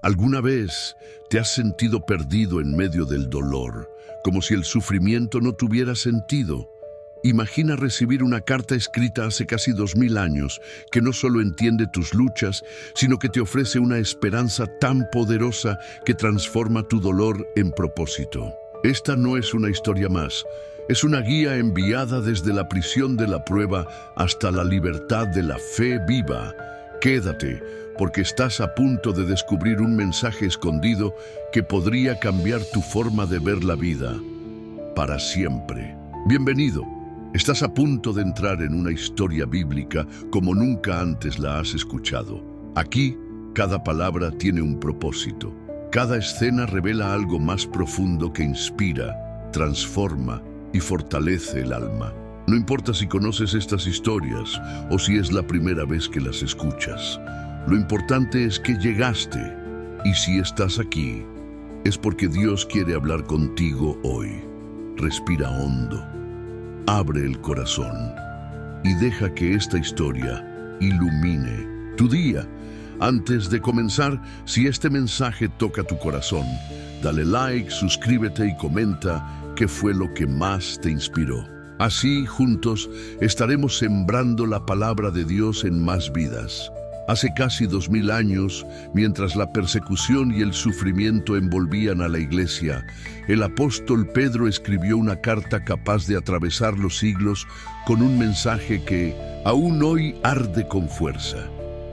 ¿Alguna vez te has sentido perdido en medio del dolor, como si el sufrimiento no tuviera sentido? Imagina recibir una carta escrita hace casi 2000 años que no solo entiende tus luchas, sino que te ofrece una esperanza tan poderosa que transforma tu dolor en propósito. Esta no es una historia más, es una guía enviada desde la prisión de la prueba hasta la libertad de la fe viva. Quédate, porque estás a punto de descubrir un mensaje escondido que podría cambiar tu forma de ver la vida para siempre. Bienvenido. Estás a punto de entrar en una historia bíblica como nunca antes la has escuchado. Aquí, cada palabra tiene un propósito. Cada escena revela algo más profundo que inspira, transforma y fortalece el alma. No importa si conoces estas historias o si es la primera vez que las escuchas. Lo importante es que llegaste, y si estás aquí, es porque Dios quiere hablar contigo hoy. Respira hondo. Abre el corazón y deja que esta historia ilumine tu día. Antes de comenzar, si este mensaje toca tu corazón, dale like, suscríbete y comenta qué fue lo que más te inspiró. Así, juntos, estaremos sembrando la palabra de Dios en más vidas. Hace casi 2000 años, mientras la persecución y el sufrimiento envolvían a la iglesia, el apóstol Pedro escribió una carta capaz de atravesar los siglos con un mensaje que aún hoy arde con fuerza.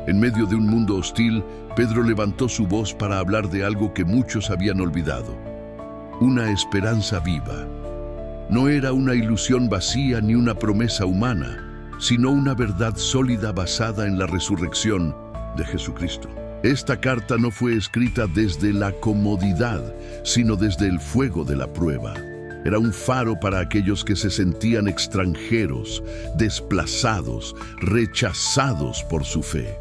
En medio de un mundo hostil, Pedro levantó su voz para hablar de algo que muchos habían olvidado: una esperanza viva. No era una ilusión vacía ni una promesa humana, sino una verdad sólida basada en la resurrección de Jesucristo. Esta carta no fue escrita desde la comodidad, sino desde el fuego de la prueba. Era un faro para aquellos que se sentían extranjeros, desplazados, rechazados por su fe.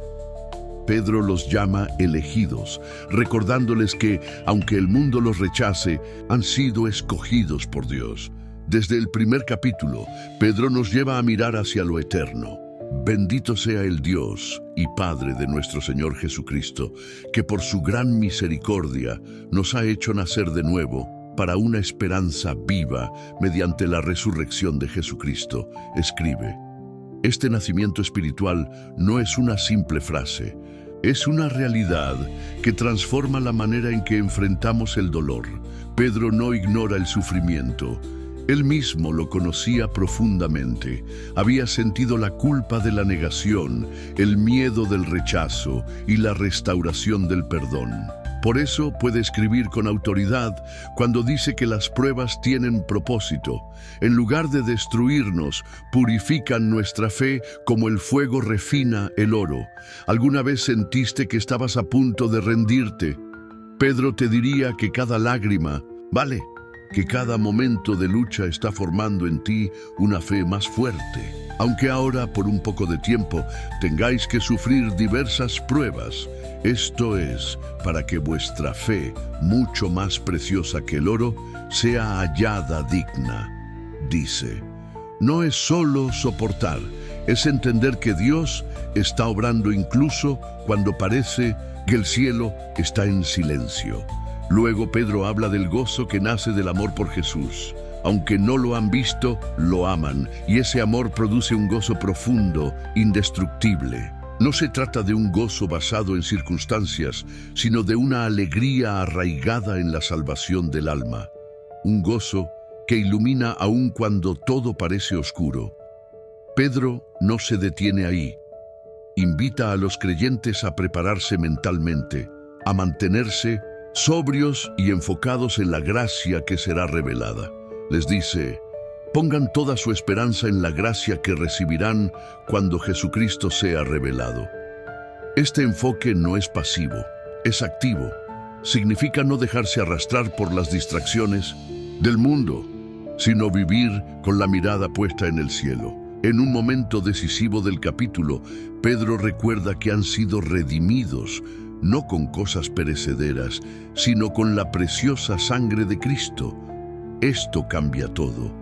Pedro los llama elegidos, recordándoles que, aunque el mundo los rechace, han sido escogidos por Dios. Desde el primer capítulo, Pedro nos lleva a mirar hacia lo eterno. Bendito sea el Dios y Padre de nuestro Señor Jesucristo, que por su gran misericordia nos ha hecho nacer de nuevo para una esperanza viva mediante la resurrección de Jesucristo. Escribe: este nacimiento espiritual no es una simple frase, es una realidad que transforma la manera en que enfrentamos el dolor. Pedro no ignora el sufrimiento. Él mismo lo conocía profundamente. Había sentido la culpa de la negación, el miedo del rechazo y la restauración del perdón. Por eso puede escribir con autoridad cuando dice que las pruebas tienen propósito. En lugar de destruirnos, purifican nuestra fe como el fuego refina el oro. ¿Alguna vez sentiste que estabas a punto de rendirte? Pedro te diría que cada lágrima vale, que cada momento de lucha está formando en ti una fe más fuerte. Aunque ahora, por un poco de tiempo, tengáis que sufrir diversas pruebas, esto es para que vuestra fe, mucho más preciosa que el oro, sea hallada digna. Dice, no es solo soportar, es entender que Dios está obrando incluso cuando parece que el cielo está en silencio. Luego Pedro habla del gozo que nace del amor por Jesús. Aunque no lo han visto, lo aman, y ese amor produce un gozo profundo, indestructible. No se trata de un gozo basado en circunstancias, sino de una alegría arraigada en la salvación del alma. Un gozo que ilumina aun cuando todo parece oscuro. Pedro no se detiene ahí. Invita a los creyentes a prepararse mentalmente, a mantenerse sobrios y enfocados en la gracia que será revelada. Les dice, pongan toda su esperanza en la gracia que recibirán cuando Jesucristo sea revelado. Este enfoque no es pasivo, es activo. Significa no dejarse arrastrar por las distracciones del mundo, sino vivir con la mirada puesta en el cielo. En un momento decisivo del capítulo, Pedro recuerda que han sido redimidos, no con cosas perecederas, sino con la preciosa sangre de Cristo. Esto cambia todo,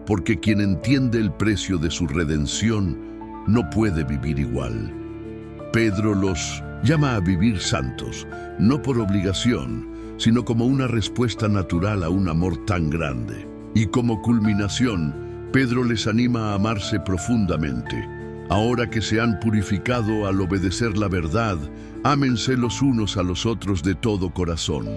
porque quien entiende el precio de su redención no puede vivir igual. Pedro los llama a vivir santos, no por obligación, sino como una respuesta natural a un amor tan grande. Y como culminación, Pedro les anima a amarse profundamente. Ahora que se han purificado al obedecer la verdad, ámense los unos a los otros de todo corazón.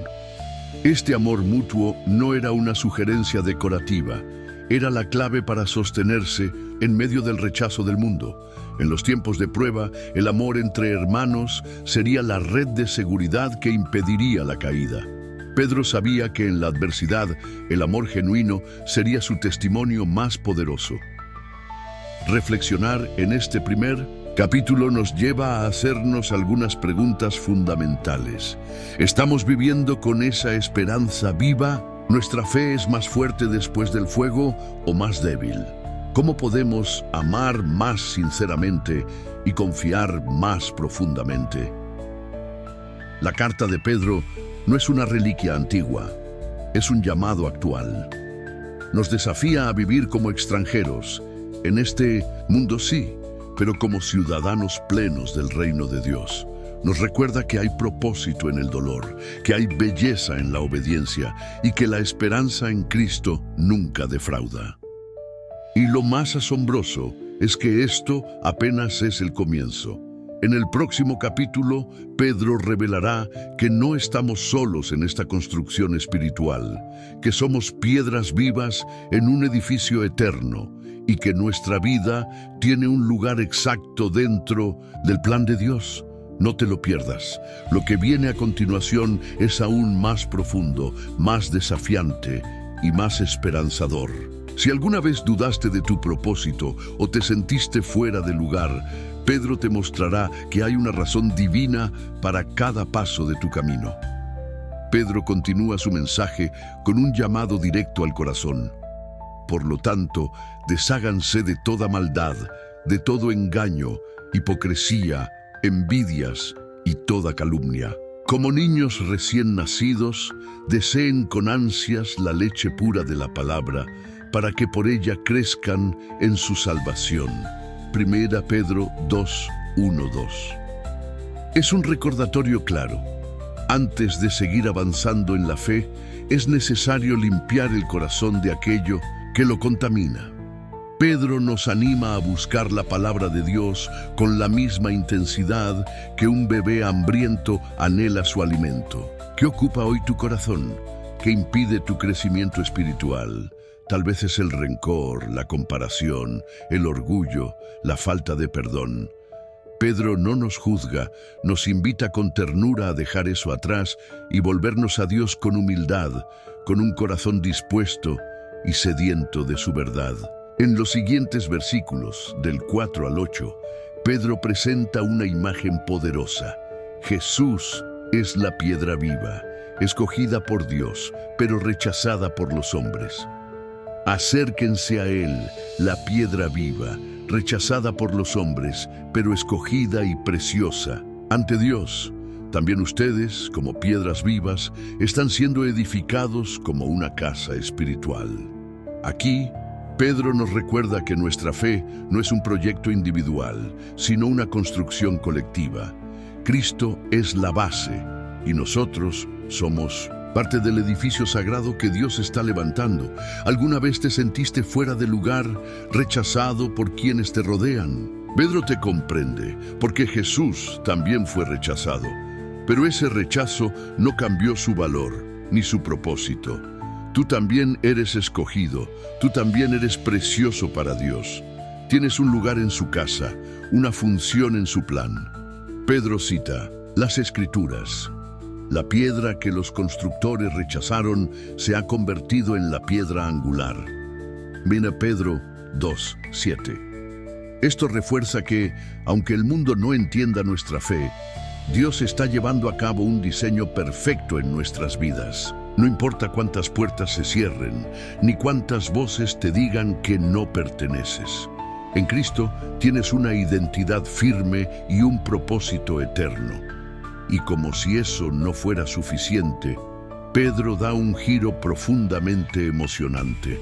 Este amor mutuo no era una sugerencia decorativa, era la clave para sostenerse en medio del rechazo del mundo. En los tiempos de prueba, el amor entre hermanos sería la red de seguridad que impediría la caída. Pedro sabía que en la adversidad, el amor genuino sería su testimonio más poderoso. Reflexionar en este primer capítulo nos lleva a hacernos algunas preguntas fundamentales. ¿Estamos viviendo con esa esperanza viva? ¿Nuestra fe es más fuerte después del fuego o más débil? ¿Cómo podemos amar más sinceramente y confiar más profundamente? La carta de Pedro no es una reliquia antigua, es un llamado actual. Nos desafía a vivir como extranjeros, en este mundo sí, pero como ciudadanos plenos del reino de Dios. Nos recuerda que hay propósito en el dolor, que hay belleza en la obediencia y que la esperanza en Cristo nunca defrauda. Y lo más asombroso es que esto apenas es el comienzo. En el próximo capítulo, Pedro revelará que no estamos solos en esta construcción espiritual, que somos piedras vivas en un edificio eterno y que nuestra vida tiene un lugar exacto dentro del plan de Dios. No te lo pierdas. Lo que viene a continuación es aún más profundo, más desafiante y más esperanzador. Si alguna vez dudaste de tu propósito o te sentiste fuera de lugar, Pedro te mostrará que hay una razón divina para cada paso de tu camino. Pedro continúa su mensaje con un llamado directo al corazón. Por lo tanto, desháganse de toda maldad, de todo engaño, hipocresía, envidias y toda calumnia. Como niños recién nacidos, deseen con ansias la leche pura de la palabra, para que por ella crezcan en su salvación. Primera Pedro 2:1-2. Es un recordatorio claro. Antes de seguir avanzando en la fe, es necesario limpiar el corazón de aquello que lo contamina. Pedro nos anima a buscar la palabra de Dios con la misma intensidad que un bebé hambriento anhela su alimento. ¿Qué ocupa hoy tu corazón? ¿Qué impide tu crecimiento espiritual? Tal vez es el rencor, la comparación, el orgullo, la falta de perdón. Pedro no nos juzga, nos invita con ternura a dejar eso atrás y volvernos a Dios con humildad, con un corazón dispuesto y sediento de su verdad. En los siguientes versículos, del 4 al 8, Pedro presenta una imagen poderosa. Jesús es la piedra viva, escogida por Dios, pero rechazada por los hombres. Acérquense a Él, la piedra viva, rechazada por los hombres, pero escogida y preciosa ante Dios. También ustedes, como piedras vivas, están siendo edificados como una casa espiritual. Aquí, Pedro nos recuerda que nuestra fe no es un proyecto individual, sino una construcción colectiva. Cristo es la base y nosotros somos parte del edificio sagrado que Dios está levantando. ¿Alguna vez te sentiste fuera de lugar, rechazado por quienes te rodean? Pedro te comprende, porque Jesús también fue rechazado. Pero ese rechazo no cambió su valor, ni su propósito. Tú también eres escogido, tú también eres precioso para Dios. Tienes un lugar en su casa, una función en su plan. Pedro cita las Escrituras. La piedra que los constructores rechazaron se ha convertido en la piedra angular. Mira Pedro 2:7. Esto refuerza que, aunque el mundo no entienda nuestra fe, Dios está llevando a cabo un diseño perfecto en nuestras vidas. No importa cuántas puertas se cierren, ni cuántas voces te digan que no perteneces. En Cristo tienes una identidad firme y un propósito eterno. Y como si eso no fuera suficiente, Pedro da un giro profundamente emocionante.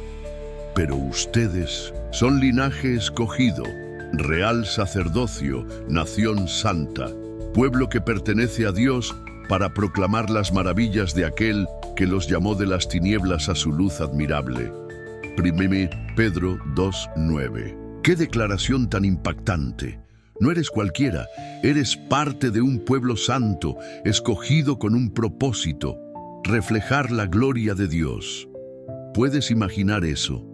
Pero ustedes son linaje escogido, real sacerdocio, nación santa, pueblo que pertenece a Dios, para proclamar las maravillas de aquel que los llamó de las tinieblas a su luz admirable. 1 Pedro 2:9. ¡Qué declaración tan impactante! No eres cualquiera, eres parte de un pueblo santo, escogido con un propósito: reflejar la gloria de Dios. ¿Puedes imaginar eso?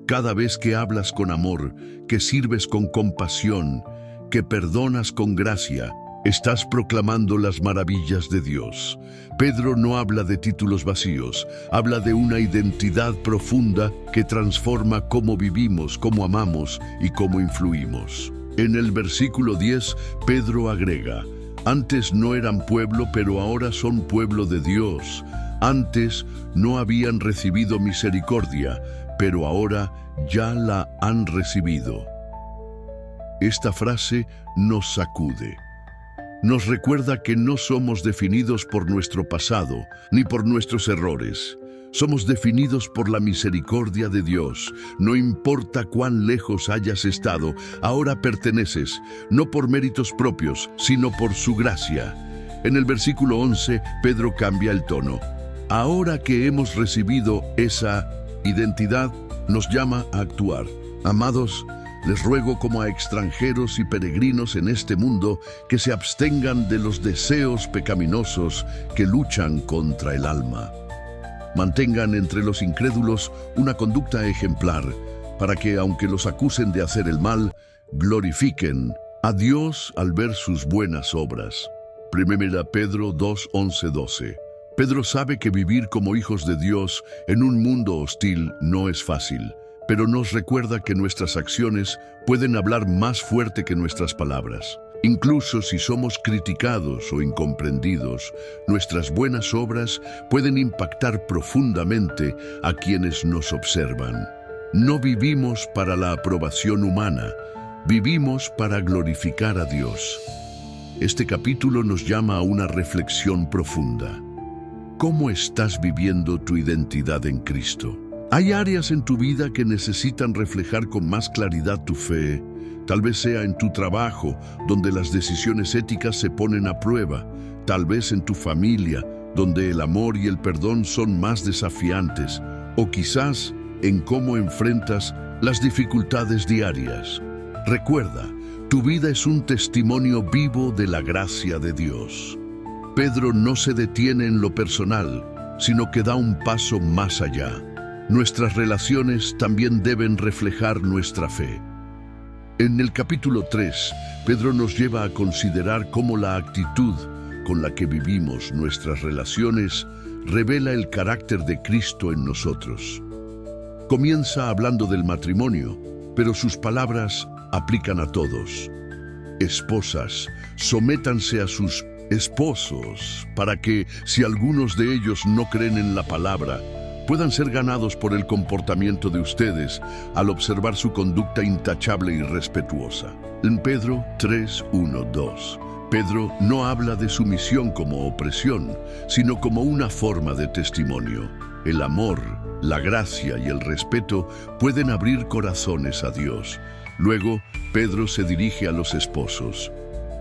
Cada vez que hablas con amor, que sirves con compasión, que perdonas con gracia, estás proclamando las maravillas de Dios. Pedro no habla de títulos vacíos, habla de una identidad profunda que transforma cómo vivimos, cómo amamos y cómo influimos. En el versículo 10, Pedro agrega: antes no eran pueblo, pero ahora son pueblo de Dios. Antes no habían recibido misericordia, pero ahora ya la han recibido. Esta frase nos sacude. Nos recuerda que no somos definidos por nuestro pasado, ni por nuestros errores. Somos definidos por la misericordia de Dios. No importa cuán lejos hayas estado, ahora perteneces, no por méritos propios, sino por su gracia. En el versículo 11, Pedro cambia el tono. Ahora que hemos recibido esa identidad, nos llama a actuar. Amados, les ruego como a extranjeros y peregrinos en este mundo que se abstengan de los deseos pecaminosos que luchan contra el alma. Mantengan entre los incrédulos una conducta ejemplar, para que, aunque los acusen de hacer el mal, glorifiquen a Dios al ver sus buenas obras. 1 Pedro 2:11-12. Pedro sabe que vivir como hijos de Dios en un mundo hostil no es fácil, pero nos recuerda que nuestras acciones pueden hablar más fuerte que nuestras palabras. Incluso si somos criticados o incomprendidos, nuestras buenas obras pueden impactar profundamente a quienes nos observan. No vivimos para la aprobación humana, vivimos para glorificar a Dios. Este capítulo nos llama a una reflexión profunda. ¿Cómo estás viviendo tu identidad en Cristo? ¿Hay áreas en tu vida que necesitan reflejar con más claridad tu fe? Tal vez sea en tu trabajo, donde las decisiones éticas se ponen a prueba. Tal vez en tu familia, donde el amor y el perdón son más desafiantes. O quizás en cómo enfrentas las dificultades diarias. Recuerda, tu vida es un testimonio vivo de la gracia de Dios. Pedro no se detiene en lo personal, sino que da un paso más allá. Nuestras relaciones también deben reflejar nuestra fe. En el capítulo 3, Pedro nos lleva a considerar cómo la actitud con la que vivimos nuestras relaciones revela el carácter de Cristo en nosotros. Comienza hablando del matrimonio, pero sus palabras aplican a todos. Esposas, sométanse a sus esposos, para que, si algunos de ellos no creen en la palabra, puedan ser ganados por el comportamiento de ustedes al observar su conducta intachable y respetuosa. En Pedro 3:1-2, Pedro no habla de sumisión como opresión, sino como una forma de testimonio. El amor, la gracia y el respeto pueden abrir corazones a Dios. Luego, Pedro se dirige a los esposos.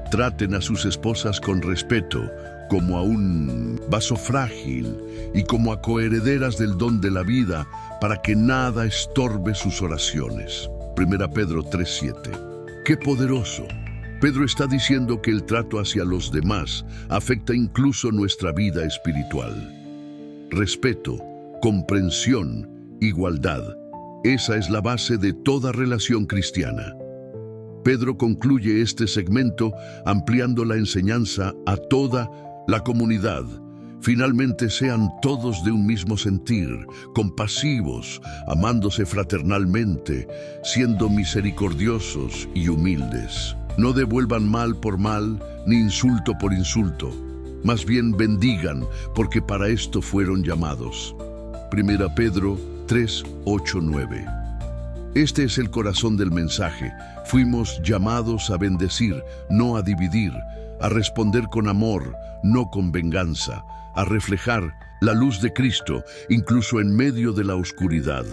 Traten a sus esposas con respeto, como a un vaso frágil y como a coherederas del don de la vida, para que nada estorbe sus oraciones. 1 Pedro 3:7. ¡Qué poderoso! Pedro está diciendo que el trato hacia los demás afecta incluso nuestra vida espiritual. Respeto, comprensión, igualdad. Esa es la base de toda relación cristiana. Pedro concluye este segmento ampliando la enseñanza a toda la comunidad. Finalmente sean todos de un mismo sentir, compasivos, amándose fraternalmente, siendo misericordiosos y humildes. No devuelvan mal por mal, ni insulto por insulto. Más bien bendigan, porque para esto fueron llamados. 1 Pedro 3:8-9. Este es el corazón del mensaje. Fuimos llamados a bendecir, no a dividir, a responder con amor, no con venganza, a reflejar la luz de Cristo, incluso en medio de la oscuridad.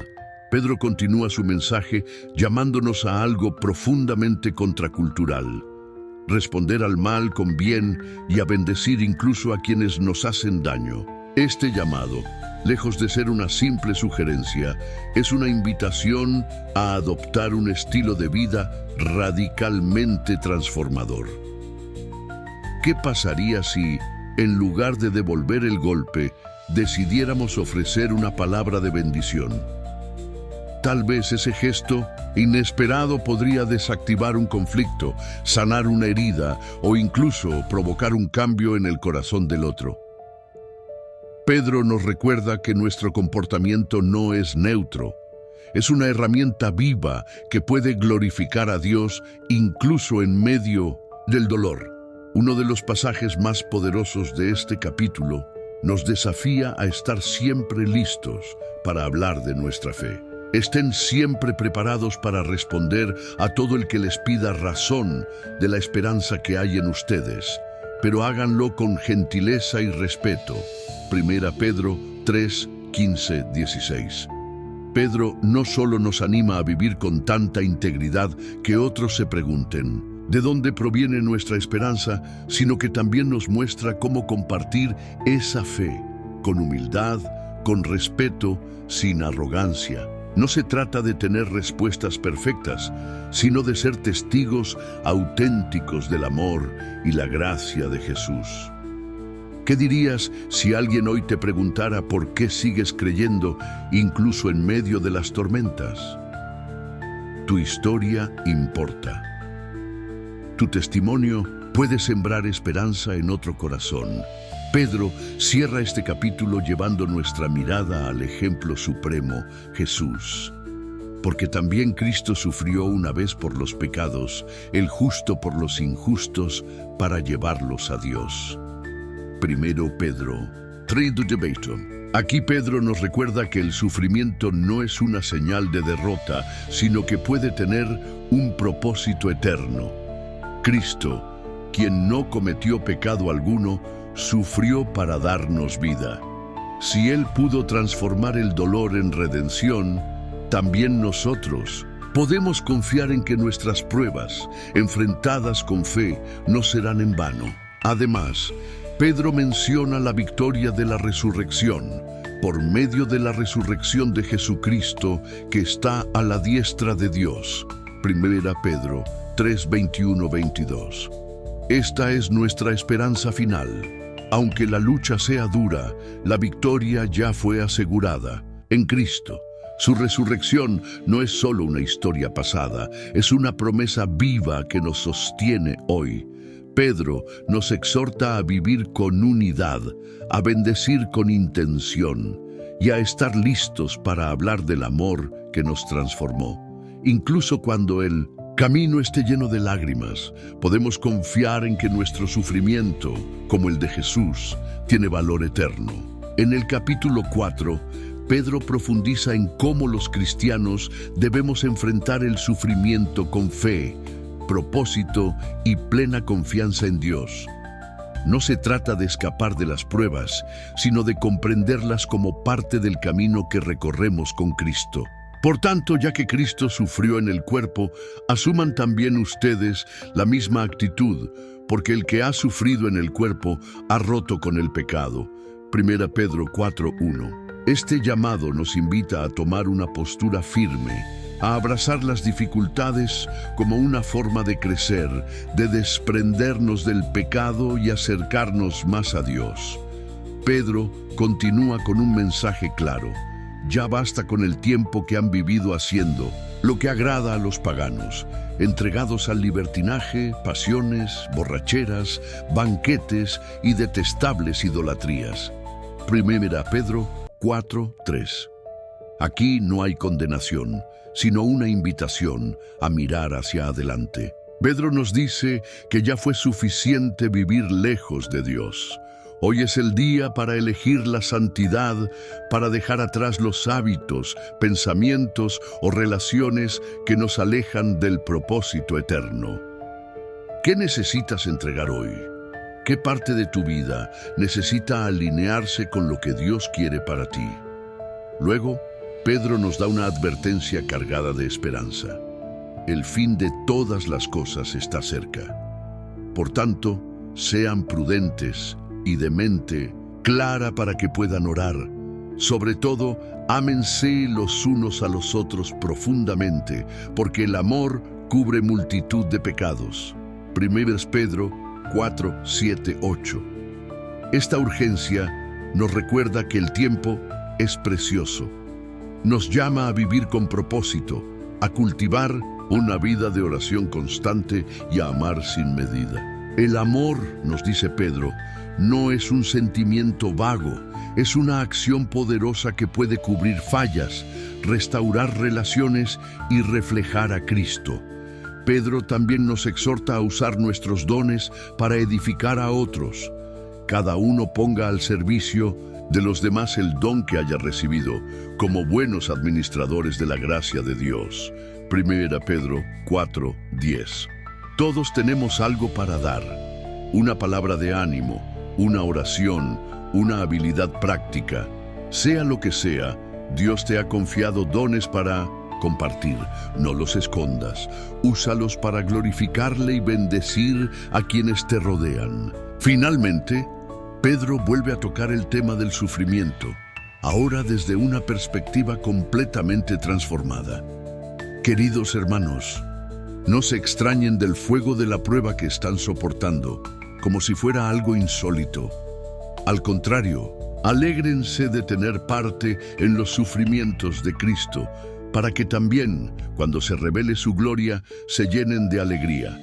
Pedro continúa su mensaje llamándonos a algo profundamente contracultural: responder al mal con bien y a bendecir incluso a quienes nos hacen daño. Este llamado, lejos de ser una simple sugerencia, es una invitación a adoptar un estilo de vida radicalmente transformador. ¿Qué pasaría si, en lugar de devolver el golpe, decidiéramos ofrecer una palabra de bendición? Tal vez ese gesto inesperado podría desactivar un conflicto, sanar una herida o incluso provocar un cambio en el corazón del otro. Pedro nos recuerda que nuestro comportamiento no es neutro. Es una herramienta viva que puede glorificar a Dios incluso en medio del dolor. Uno de los pasajes más poderosos de este capítulo nos desafía a estar siempre listos para hablar de nuestra fe. Estén siempre preparados para responder a todo el que les pida razón de la esperanza que hay en ustedes, pero háganlo con gentileza y respeto. 1 Pedro 3, 15, 16. Pedro no solo nos anima a vivir con tanta integridad que otros se pregunten ¿de dónde proviene nuestra esperanza?, sino que también nos muestra cómo compartir esa fe, con humildad, con respeto, sin arrogancia. No se trata de tener respuestas perfectas, sino de ser testigos auténticos del amor y la gracia de Jesús. ¿Qué dirías si alguien hoy te preguntara por qué sigues creyendo incluso en medio de las tormentas? Tu historia importa. Tu testimonio puede sembrar esperanza en otro corazón. Pedro cierra este capítulo llevando nuestra mirada al ejemplo supremo, Jesús. Porque también Cristo sufrió una vez por los pecados, el justo por los injustos, para llevarlos a Dios. 1 Pedro 3:8. Aquí Pedro nos recuerda que el sufrimiento no es una señal de derrota, sino que puede tener un propósito eterno. Cristo, quien no cometió pecado alguno, sufrió para darnos vida. Si Él pudo transformar el dolor en redención, también nosotros podemos confiar en que nuestras pruebas, enfrentadas con fe, no serán en vano. Además, Pedro menciona la victoria de la resurrección, por medio de la resurrección de Jesucristo, que está a la diestra de Dios. 1 Pedro 3, 21, 22. Esta es nuestra esperanza final. Aunque la lucha sea dura, la victoria ya fue asegurada en Cristo. Su resurrección no es solo una historia pasada, es una promesa viva que nos sostiene hoy. Pedro nos exhorta a vivir con unidad, a bendecir con intención y a estar listos para hablar del amor que nos transformó. Incluso cuando el camino esté lleno de lágrimas, podemos confiar en que nuestro sufrimiento, como el de Jesús, tiene valor eterno. En el capítulo 4, Pedro profundiza en cómo los cristianos debemos enfrentar el sufrimiento con fe, propósito y plena confianza en Dios. No se trata de escapar de las pruebas, sino de comprenderlas como parte del camino que recorremos con Cristo. Por tanto, ya que Cristo sufrió en el cuerpo, asuman también ustedes la misma actitud, porque el que ha sufrido en el cuerpo ha roto con el pecado. 1 Pedro 4:1. Este llamado nos invita a tomar una postura firme, a abrazar las dificultades como una forma de crecer, de desprendernos del pecado y acercarnos más a Dios. Pedro continúa con un mensaje claro. Ya basta con el tiempo que han vivido haciendo lo que agrada a los paganos, entregados al libertinaje, pasiones, borracheras, banquetes y detestables idolatrías. 1 Pedro 4:3. Aquí no hay condenación, sino una invitación a mirar hacia adelante. Pedro nos dice que ya fue suficiente vivir lejos de Dios. Hoy es el día para elegir la santidad, para dejar atrás los hábitos, pensamientos o relaciones que nos alejan del propósito eterno. ¿Qué necesitas entregar hoy? ¿Qué parte de tu vida necesita alinearse con lo que Dios quiere para ti? Luego, Pedro nos da una advertencia cargada de esperanza. El fin de todas las cosas está cerca. Por tanto, sean prudentes y de mente clara para que puedan orar. Sobre todo, ámense los unos a los otros profundamente, porque el amor cubre multitud de pecados. 1 Pedro 4, 7, 8. Esta urgencia nos recuerda que el tiempo es precioso. Nos llama a vivir con propósito, a cultivar una vida de oración constante y a amar sin medida. El amor, nos dice Pedro, no es un sentimiento vago, es una acción poderosa que puede cubrir fallas, restaurar relaciones y reflejar a Cristo. Pedro también nos exhorta a usar nuestros dones para edificar a otros. Cada uno ponga al servicio de los demás el don que haya recibido, como buenos administradores de la gracia de Dios. 1 Pedro 4, 10. Todos tenemos algo para dar, una palabra de ánimo, una oración, una habilidad práctica. Sea lo que sea, Dios te ha confiado dones para compartir. No los escondas. Úsalos para glorificarle y bendecir a quienes te rodean. Finalmente, Pedro vuelve a tocar el tema del sufrimiento, ahora desde una perspectiva completamente transformada. Queridos hermanos, no se extrañen del fuego de la prueba que están soportando, como si fuera algo insólito. Al contrario, alégrense de tener parte en los sufrimientos de Cristo, para que también, cuando se revele su gloria, se llenen de alegría.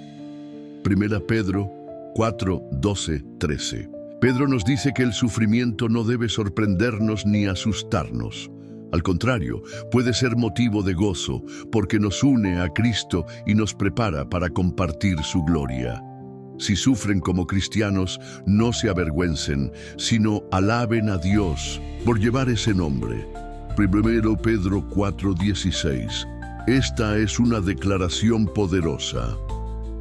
1 Pedro 4, 12, 13. Pedro nos dice que el sufrimiento no debe sorprendernos ni asustarnos. Al contrario, puede ser motivo de gozo, porque nos une a Cristo y nos prepara para compartir su gloria. Si sufren como cristianos, no se avergüencen, sino alaben a Dios por llevar ese nombre. 1 Pedro 4:16. Esta es una declaración poderosa.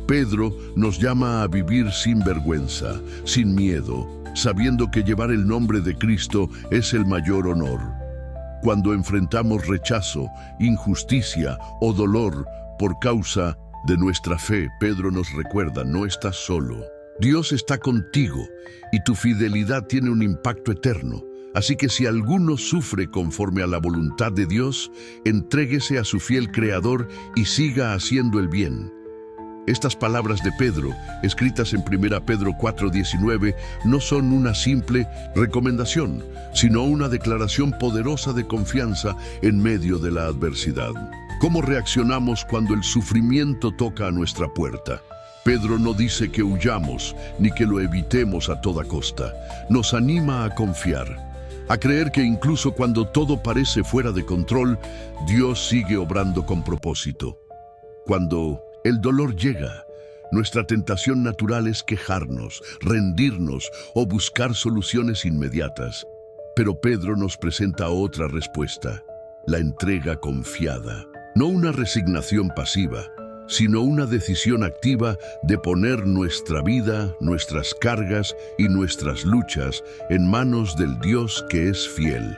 Pedro nos llama a vivir sin vergüenza, sin miedo, sabiendo que llevar el nombre de Cristo es el mayor honor. Cuando enfrentamos rechazo, injusticia o dolor por causa de nuestra fe, Pedro nos recuerda, no estás solo. Dios está contigo y tu fidelidad tiene un impacto eterno. Así que si alguno sufre conforme a la voluntad de Dios, entréguese a su fiel Creador y siga haciendo el bien. Estas palabras de Pedro, escritas en 1 Pedro 4:19, no son una simple recomendación, sino una declaración poderosa de confianza en medio de la adversidad. ¿Cómo reaccionamos cuando el sufrimiento toca a nuestra puerta? Pedro no dice que huyamos ni que lo evitemos a toda costa. Nos anima a confiar, a creer que incluso cuando todo parece fuera de control, Dios sigue obrando con propósito. Cuando el dolor llega, nuestra tentación natural es quejarnos, rendirnos o buscar soluciones inmediatas. Pero Pedro nos presenta otra respuesta, la entrega confiada. No una resignación pasiva, sino una decisión activa de poner nuestra vida, nuestras cargas y nuestras luchas en manos del Dios que es fiel.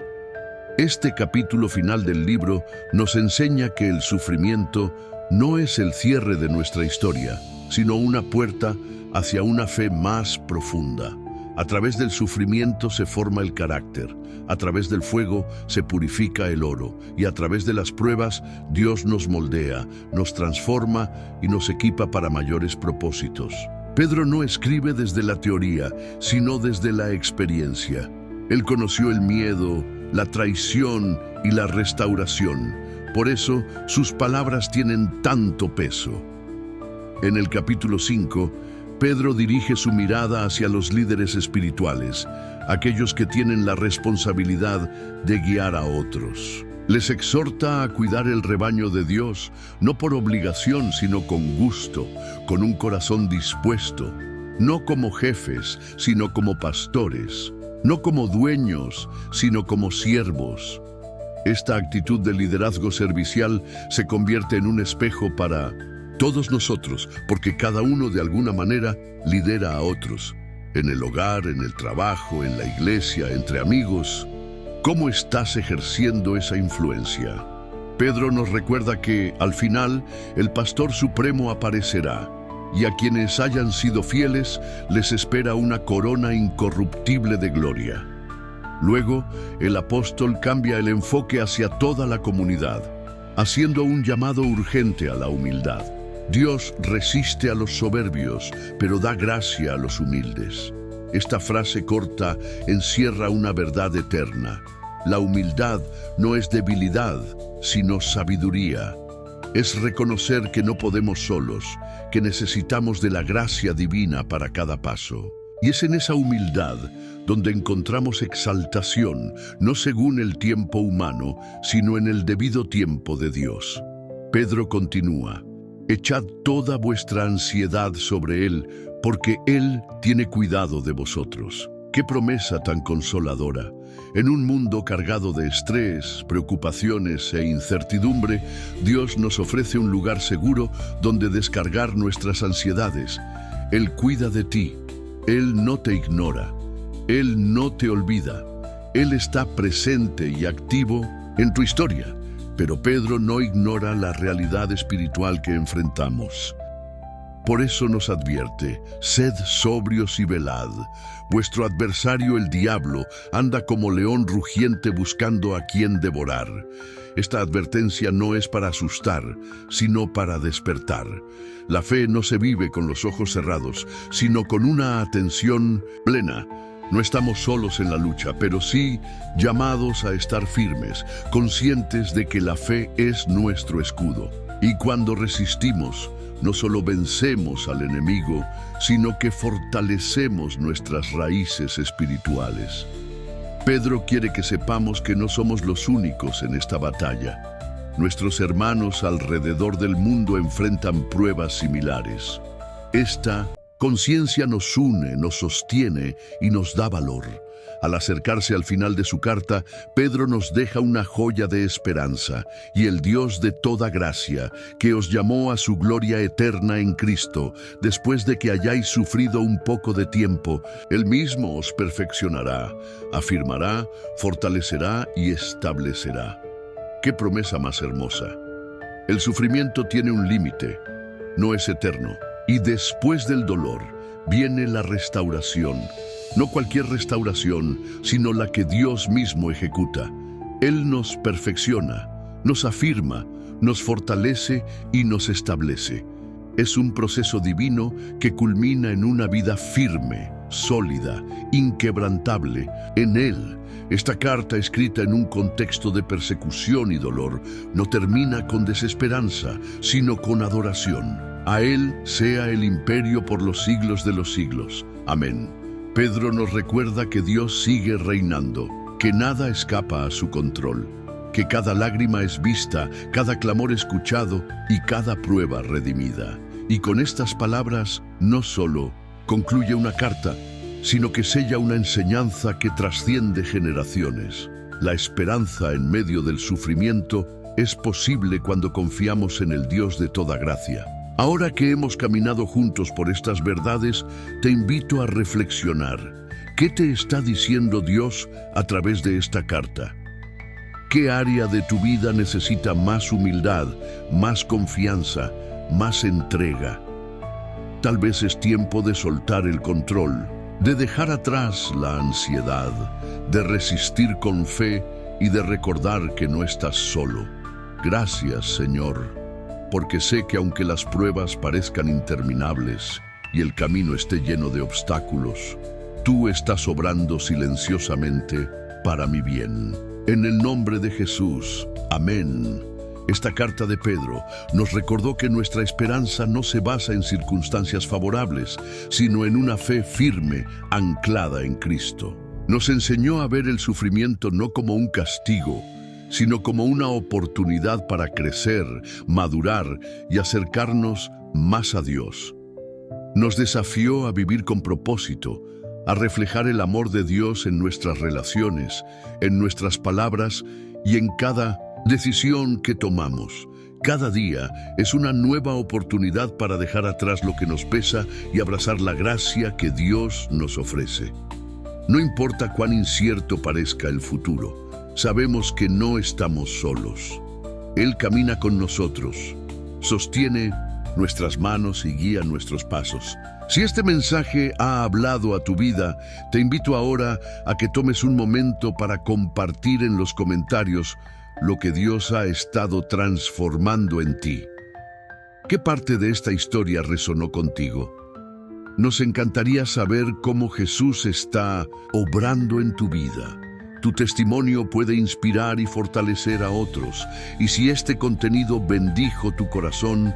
Este capítulo final del libro nos enseña que el sufrimiento no es el cierre de nuestra historia, sino una puerta hacia una fe más profunda. A través del sufrimiento se forma el carácter, a través del fuego se purifica el oro, y a través de las pruebas Dios nos moldea, nos transforma y nos equipa para mayores propósitos. Pedro no escribe desde la teoría, sino desde la experiencia. Él conoció el miedo, la traición y la restauración. Por eso, sus palabras tienen tanto peso. En el capítulo 5, Pedro dirige su mirada hacia los líderes espirituales, aquellos que tienen la responsabilidad de guiar a otros. Les exhorta a cuidar el rebaño de Dios, no por obligación, sino con gusto, con un corazón dispuesto, no como jefes, sino como pastores, no como dueños, sino como siervos. Esta actitud de liderazgo servicial se convierte en un espejo para todos nosotros, porque cada uno de alguna manera lidera a otros, en el hogar, en el trabajo, en la iglesia, entre amigos. ¿Cómo estás ejerciendo esa influencia? Pedro nos recuerda que, al final, el Pastor Supremo aparecerá, y a quienes hayan sido fieles les espera una corona incorruptible de gloria. Luego, el apóstol cambia el enfoque hacia toda la comunidad, haciendo un llamado urgente a la humildad. Dios resiste a los soberbios, pero da gracia a los humildes. Esta frase corta encierra una verdad eterna. La humildad no es debilidad, sino sabiduría. Es reconocer que no podemos solos, que necesitamos de la gracia divina para cada paso. Y es en esa humildad donde encontramos exaltación, no según el tiempo humano, sino en el debido tiempo de Dios. Pedro continúa: echad toda vuestra ansiedad sobre Él, porque Él tiene cuidado de vosotros. ¡Qué promesa tan consoladora! En un mundo cargado de estrés, preocupaciones e incertidumbre, Dios nos ofrece un lugar seguro donde descargar nuestras ansiedades. Él cuida de ti. Él no te ignora. Él no te olvida. Él está presente y activo en tu historia. Pero Pedro no ignora la realidad espiritual que enfrentamos. Por eso nos advierte: sed sobrios y velad. Vuestro adversario el diablo anda como león rugiente buscando a quien devorar. Esta advertencia no es para asustar, sino para despertar. La fe no se vive con los ojos cerrados, sino con una atención plena. No estamos solos en la lucha, pero sí llamados a estar firmes, conscientes de que la fe es nuestro escudo. Y cuando resistimos, no solo vencemos al enemigo, sino que fortalecemos nuestras raíces espirituales. Pedro quiere que sepamos que no somos los únicos en esta batalla. Nuestros hermanos alrededor del mundo enfrentan pruebas similares. Esta conciencia nos une, nos sostiene y nos da valor. Al acercarse al final de su carta, Pedro nos deja una joya de esperanza: y el Dios de toda gracia, que os llamó a su gloria eterna en Cristo, después de que hayáis sufrido un poco de tiempo, Él mismo os perfeccionará, afirmará, fortalecerá y establecerá. ¡Qué promesa más hermosa! El sufrimiento tiene un límite, no es eterno. Y después del dolor viene la restauración. No cualquier restauración, sino la que Dios mismo ejecuta. Él nos perfecciona, nos afirma, nos fortalece y nos establece. Es un proceso divino que culmina en una vida firme, sólida, inquebrantable. En Él, esta carta, escrita en un contexto de persecución y dolor, no termina con desesperanza, sino con adoración. A Él sea el imperio por los siglos de los siglos. Amén. Pedro nos recuerda que Dios sigue reinando, que nada escapa a su control, que cada lágrima es vista, cada clamor escuchado y cada prueba redimida. Y con estas palabras no solo concluye una carta, sino que sella una enseñanza que trasciende generaciones. La esperanza en medio del sufrimiento es posible cuando confiamos en el Dios de toda gracia. Ahora que hemos caminado juntos por estas verdades, te invito a reflexionar. ¿Qué te está diciendo Dios a través de esta carta? ¿Qué área de tu vida necesita más humildad, más confianza, más entrega? Tal vez es tiempo de soltar el control, de dejar atrás la ansiedad, de resistir con fe y de recordar que no estás solo. Gracias, Señor, porque sé que aunque las pruebas parezcan interminables y el camino esté lleno de obstáculos, tú estás obrando silenciosamente para mi bien. En el nombre de Jesús, amén. Esta carta de Pedro nos recordó que nuestra esperanza no se basa en circunstancias favorables, sino en una fe firme, anclada en Cristo. Nos enseñó a ver el sufrimiento no como un castigo, sino como una oportunidad para crecer, madurar y acercarnos más a Dios. Nos desafió a vivir con propósito, a reflejar el amor de Dios en nuestras relaciones, en nuestras palabras y en cada decisión que tomamos. Cada día es una nueva oportunidad para dejar atrás lo que nos pesa y abrazar la gracia que Dios nos ofrece. No importa cuán incierto parezca el futuro, sabemos que no estamos solos. Él camina con nosotros, sostiene nuestras manos y guía nuestros pasos. Si este mensaje ha hablado a tu vida, te invito ahora a que tomes un momento para compartir en los comentarios lo que Dios ha estado transformando en ti. ¿Qué parte de esta historia resonó contigo? Nos encantaría saber cómo Jesús está obrando en tu vida. Tu testimonio puede inspirar y fortalecer a otros. Y si este contenido bendijo tu corazón,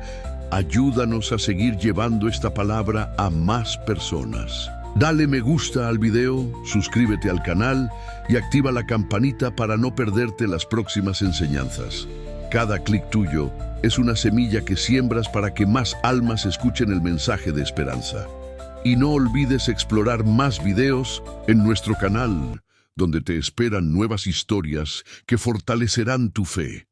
ayúdanos a seguir llevando esta palabra a más personas. Dale me gusta al video, suscríbete al canal y activa la campanita para no perderte las próximas enseñanzas. Cada clic tuyo es una semilla que siembras para que más almas escuchen el mensaje de esperanza. Y no olvides explorar más videos en nuestro canal, donde te esperan nuevas historias que fortalecerán tu fe.